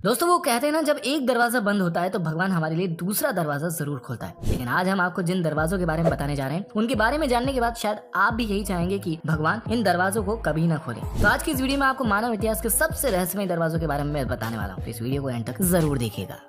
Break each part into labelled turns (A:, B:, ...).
A: दोस्तों वो कहते हैं ना, जब एक दरवाजा बंद होता है तो भगवान हमारे लिए दूसरा दरवाजा जरूर खोलता है। लेकिन आज हम आपको जिन दरवाजों के बारे में बताने जा रहे हैं उनके बारे में जानने के बाद शायद आप भी यही चाहेंगे कि भगवान इन दरवाजों को कभी ना खोले। तो आज की इस वीडियो में आपको मानव इतिहास के सबसे रहस्यमय दरवाजों के बारे में मैं बताने वाला हूँ, तो इस वीडियो को एंड तक जरूर देखिएगा।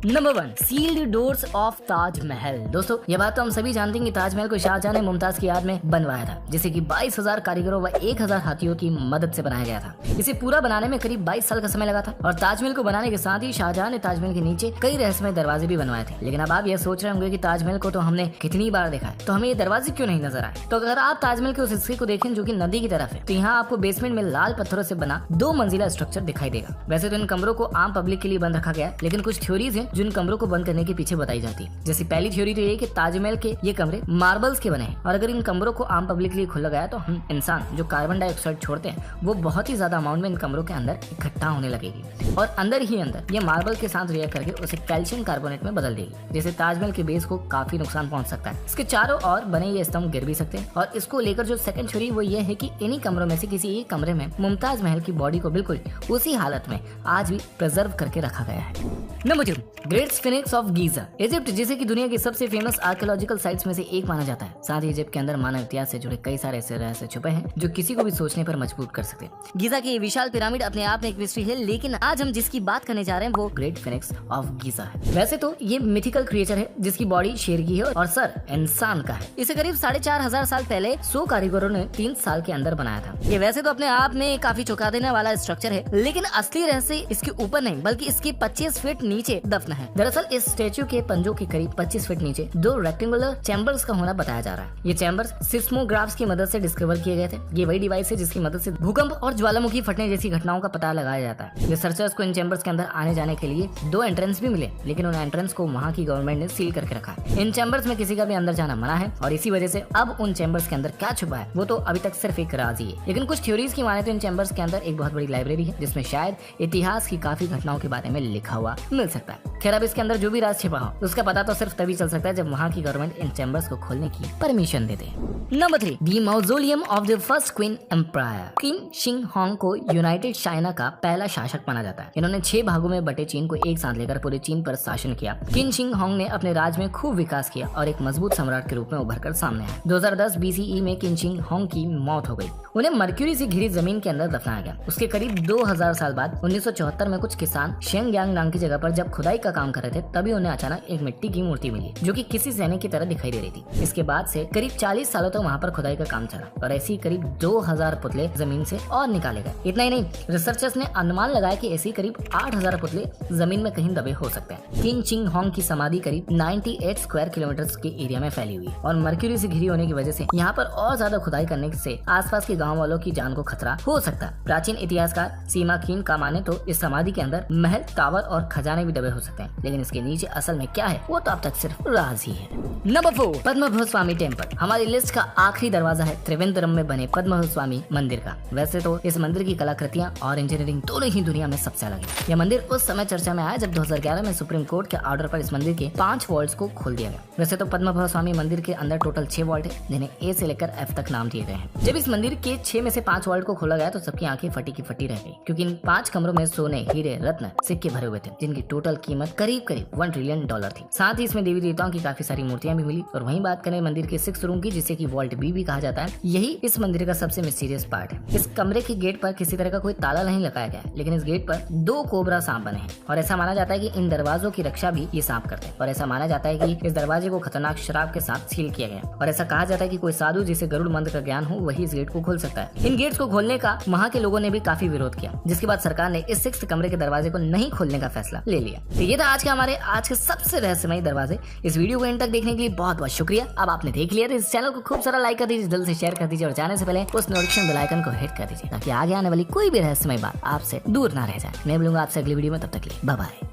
A: Number 1, sealed doors of Taj Mahal. दोस्तों ये बात तो हम सभी जानते हैं कि ताजमहल को शाहजहां ने मुमताज की याद में बनवाया था, जिसे कि 22,000 कारीगरों व 1,000 हाथियों की मदद से बनाया गया था। इसे पूरा बनाने में करीब 22 साल का समय लगा था और ताजमहल को बनाने के साथ ही शाहजहां ने ताजमहल के नीचे कई रहस्यमय दरवाजे भी बनवाए थे। लेकिन अब आप ये सोच रहे होंगे कि ताजमहल को तो हमने कितनी बार देखा है, तो हमें ये दरवाजे क्यों नहीं नजर आए। तो अगर आप ताजमहल के उस हिस्से को देखें जो कि नदी की तरफ है, तो यहाँ आपको बेसमेंट में लाल पत्थरों से बना 2 मंजिला स्ट्रक्चर दिखाई देगा। वैसे तो इन कमरों को आम पब्लिक के लिए बंद रखा गया, लेकिन कुछ थ्योरीज हैं जो इन कमरों को बंद करने के पीछे बताई जाती है। जैसे पहली थ्योरी तो ये कि ताजमहल के ये कमरे मार्बल्स के बने हैं और अगर इन कमरों को आम पब्लिक के लिए खोला गया तो हम इंसान जो कार्बन डाइऑक्साइड छोड़ते हैं वो बहुत ही ज्यादा अमाउंट में इन कमरों के अंदर इकट्ठा होने लगेगी और अंदर ही अंदर ये मार्बल के साथ रिएक्ट करके उसे कैल्शियम कार्बोनेट में बदल देगी, जिससे ताजमहल के बेस को काफी नुकसान पहुंच सकता है। इसके चारों ओर बने ये स्तंभ गिर भी सकते हैं और इसको लेकर जो सेकंड थ्योरी वो ये है कि इन्हीं कमरों में से किसी एक कमरे में मुमताज महल की बॉडी को बिल्कुल उसी हालत में आज भी प्रिजर्व करके रखा गया है। Number 2, great sphinx of Giza. Egypt जिसे कि दुनिया की सबसे फेमस आर्कियोलॉजिकल साइट्स में से एक माना जाता है। साथ ही इजिप्ट के अंदर मानव इतिहास से जुड़े कई सारे ऐसे रहस्य छुपे हैं जो किसी को भी सोचने पर मजबूर कर सकते हैं। गीजा की ये विशाल पिरामिड अपने आप में एक मिस्ट्री है, लेकिन आज हम जिसकी बात करने जा रहे हैं वो ग्रेट स्फिंक्स ऑफ गीजा है। वैसे तो ये मिथिकल क्रिएचर है जिसकी बॉडी शेर की है और सर इंसान का है। इसे करीब 4,500 साल पहले 100 कारीगरों ने 3 साल के अंदर बनाया था। ये वैसे तो अपने आप में काफी चौंका देने वाला स्ट्रक्चर है, लेकिन असली रहस्य इसके ऊपर नहीं बल्कि इसके 25 फीट नीचे दफन है। दरअसल इस स्टेच्यू के पंजों के करीब 25 फीट नीचे 2 रेक्टेंगुलर चैम्बर्स का होना बताया जा रहा है। ये चैम्बर्स सिस्मोग्राफ्स की मदद से डिस्कवर किए गए थे। ये वही डिवाइस है जिसकी मदद से भूकंप और ज्वालामुखी फटने जैसी घटनाओं का पता लगाया जाता है। रिसर्चर्स को इन चैम्बर्स के अंदर आने जाने के लिए 2 एंट्रेंस भी मिले, लेकिन उन एंट्रेंस को वहाँ की गवर्नमेंट ने सील करके रखा है। इन चैम्बर्स में किसी का भी अंदर जाना मना है और इसी वजह से अब उन चैम्बर्स के अंदर क्या छुपा है वो तो अभी तक सिर्फ एक राज ही है। लेकिन कुछ थ्योरीज की माने तो इन चैम्बर्स के अंदर एक बहुत बड़ी लाइब्रेरी है जिसमें शायद इतिहास की काफी घटनाओं के बारे में लिखा हुआ मिल सकता है। खैर अब इसके अंदर जो भी राज छिपा हो उसका पता तो सिर्फ तभी चल सकता है जब वहाँ की गवर्नमेंट इन चैम्बर्स को खोलने की परमिशन दे दे। Number 3, the mausoleum of the first Qin empire. Qin शिंग होंग को यूनाइटेड चाइना का पहला शासक माना जाता है। इन्होंने 6 भागों में बटे चीन को एक साथ लेकर पूरे चीन पर शासन किया। किंग शिंग होंग ने अपने राज में खूब विकास किया और एक मजबूत सम्राट के रूप में उभर कर सामने आया। 2010 BCE में किंग शिंग होंग की मौत हो गई। उन्हें मर्क्यूरी से घिरी जमीन के अंदर दफनाया गया। उसके करीब 2000 साल बाद 1974 में कुछ किसान शेंगयांग नाम की जगह पर जब खुदाई का काम कर रहे थे तभी उन्हें अचानक एक मिट्टी की मूर्ति मिली जो कि किसी सैनिक की तरह दिखाई दे रही थी। इसके बाद से करीब 40 सालों तक वहाँ पर खुदाई का काम चला और ऐसी करीब 2000 पुतले जमीन से और निकाले गए। इतना ही नहीं, रिसर्चर्स ने अनुमान लगाया कि ऐसी करीब 8000 पुतले जमीन में कहीं दबे हो सकते हैं। किंग शिंग होंग की समाधि करीब 98 स्क्वायर किलोमीटर के एरिया में फैली हुई और मर्क्यूरी से घिरी होने की वजह से यहाँ पर और ज्यादा खुदाई करने से आसपास के गाँव वालों की जान को खतरा हो सकता है। प्राचीन इतिहासकार सीमा कीन का माने तो इस समाधि के अंदर महल, टावर और खजाने भी दबे हो सकते हैं, लेकिन इसके नीचे असल में क्या है वो तो अब तक सिर्फ राज ही है। नंबर 4, पद्मभव स्वामी टेम्पल। हमारी लिस्ट का आखिरी दरवाजा है त्रिवेंद्रम में बने पद्मभव स्वामी मंदिर का। वैसे तो इस मंदिर की कलाकृतियां और इंजीनियरिंग दोनों ही दुनिया में सबसे अलग है। यह मंदिर उस समय चर्चा में आया जब 2011 में सुप्रीम कोर्ट के ऑर्डर पर इस मंदिर के 5 वॉल्ट्स को खोल दिया गया। वैसे तो पद्मभव स्वामी मंदिर के अंदर टोटल 6 वॉल्ट है जिन्हें A से लेकर F तक नाम दिए गए हैं। जब इस मंदिर के 6 में से 5 वॉल्ट को खोला गया तो सबकी आंखें फटी की फटी रह गई, क्योंकि इन 5 कमरों में सोने, हीरे, रत्न, सिक्के भरे हुए थे जिनकी टोटल कीमत करीब $1 ट्रिलियन थी। साथ ही इसमें देवी देवताओं की काफी सारी मूर्तियां भी मिली। और वहीं बात करें मंदिर के 6th रूम की, जिसे कि वॉल्ट B भी कहा जाता है, यही इस मंदिर का सबसे मिस्टीरियस पार्ट है। इस कमरे के गेट पर किसी तरह का कोई ताला नहीं लगाया गया है, लेकिन इस गेट पर 2 कोबरा सांप बने हैं और ऐसा माना जाता है कि इन दरवाजों की रक्षा भी ये सांप करते हैं। और ऐसा माना जाता है कि इस दरवाजे को खतरनाक शराब के साथ सील किया गया और ऐसा कहा जाता है कि कोई साधु जिसे गरुड़ मंत्र का ज्ञान हो वही इस गेट को खोल सकता है। इन गेट्स को खोलने का वहाँ के लोगों ने भी काफी विरोध किया, जिसके बाद सरकार ने इस 6th कमरे के दरवाजे को नहीं खोलने का फैसला ले लिया। तो ये था आज के सबसे रहस्यमय दरवाजे। इस वीडियो को एंड तक देखने के लिए बहुत बहुत शुक्रिया। अब आपने देख लिया तो इस चैनल को खूब सारा लाइक कर दीजिए, जल्द से शेयर कर दीजिए और जाने से पहले उस नोटिफिकेशन बेल आइकन को हिट कर दीजिए ताकि आगे आने वाली कोई भी रहस्यमय बात आपसे दूर ना रह जाए। मैं मिलूंगा आपसे अगली वीडियो में, तब तक के लिए बाय बाय।